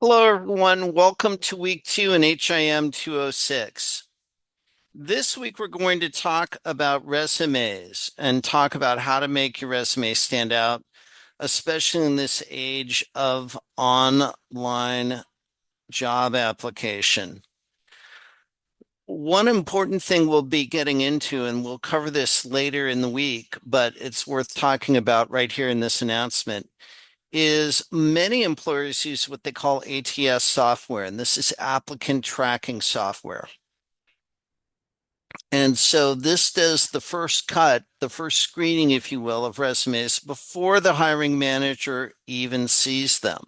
Hello, everyone. Welcome to week two in HIM 206. This week, we're going to talk about resumes and talk about how to make your resume stand out, especially in this age of online job application. One important thing we'll be getting into, and we'll cover this later in the week, but it's worth talking about right here in this announcement is many employers use what they call ATS software, and this is applicant tracking software. And so this does the first cut, the first screening, if you will, of resumes before the hiring manager even sees them.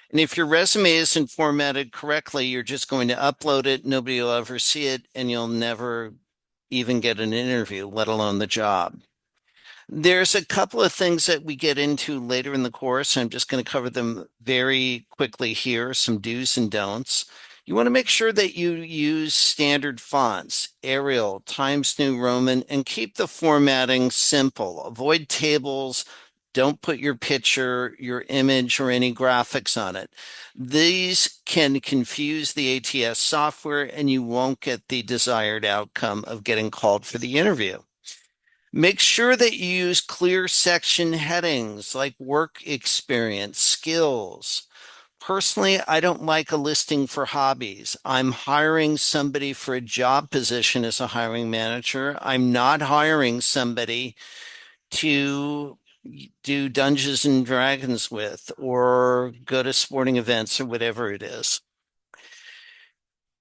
And if your resume isn't formatted correctly, you're just going to upload it, nobody will ever see it, and you'll never even get an interview, let alone the job. There's a couple of things that we get into later in the course. I'm just going to cover them very quickly here, some do's and don'ts. You want to make sure that you use standard fonts, Arial, Times New Roman, and keep the formatting simple. Avoid tables. Don't put your picture, your image, or any graphics on it. These can confuse the ATS software, and you won't get the desired outcome of getting called for the interview. Make sure that you use clear section headings like work experience, skills. Personally, I don't like a listing for hobbies. I'm hiring somebody for a job position as a hiring manager. I'm not hiring somebody to do Dungeons and Dragons with or go to sporting events or whatever it is.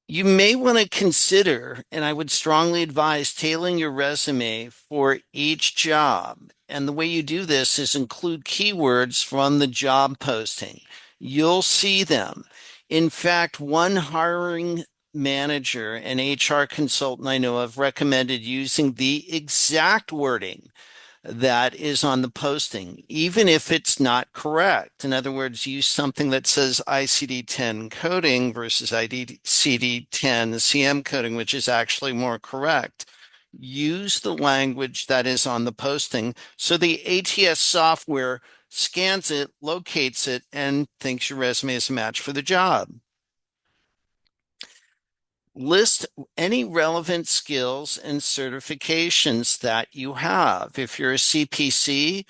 You may want to consider, and I would strongly advise tailoring your resume for each job. And the way you do this is include keywords from the job posting. You'll see them. In fact, one hiring manager and HR consultant I know of recommended using the exact wording that is on the posting, even if it's not correct. In other words, use something that says ICD-10 coding versus ICD-10 CM coding, which is actually more correct. Use the language that is on the posting so the ATS software scans it, locates it, and thinks your resume is a match for the job. List any relevant skills and certifications that you have. If you're a CPC,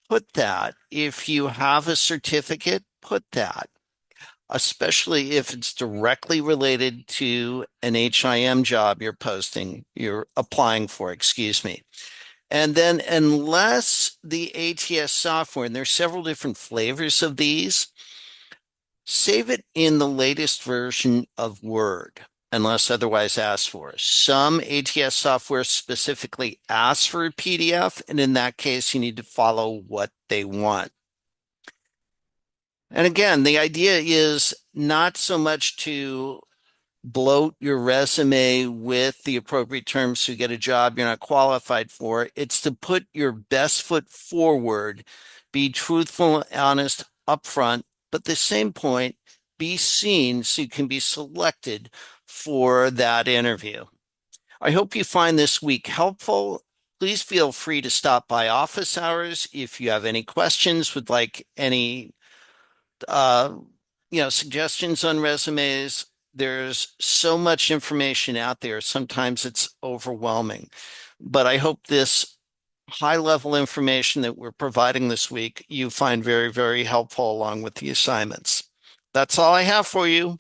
put that. If you have a certificate, put that, especially if it's directly related to an HIM job you're applying for, excuse me. And then, unless the ATS software, and there's several different flavors of these, save it in the latest version of Word, unless otherwise asked for. Some ATS software specifically asks for a PDF, and in that case, you need to follow what they want. And again, the idea is not so much to bloat your resume with the appropriate terms to get a job you're not qualified for. It's to put your best foot forward, be truthful, honest, upfront, but at the same point, be seen so you can be selected for that interview. I hope you find this week helpful. Please feel free to stop by office hours if you have any questions, would like any uh, suggestions on resumes. There's so much information out there. Sometimes it's overwhelming, but I hope this high level information that we're providing this week, you find very, very helpful along with the assignments. That's all I have for you.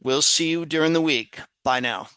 We'll see you during the week. Bye now.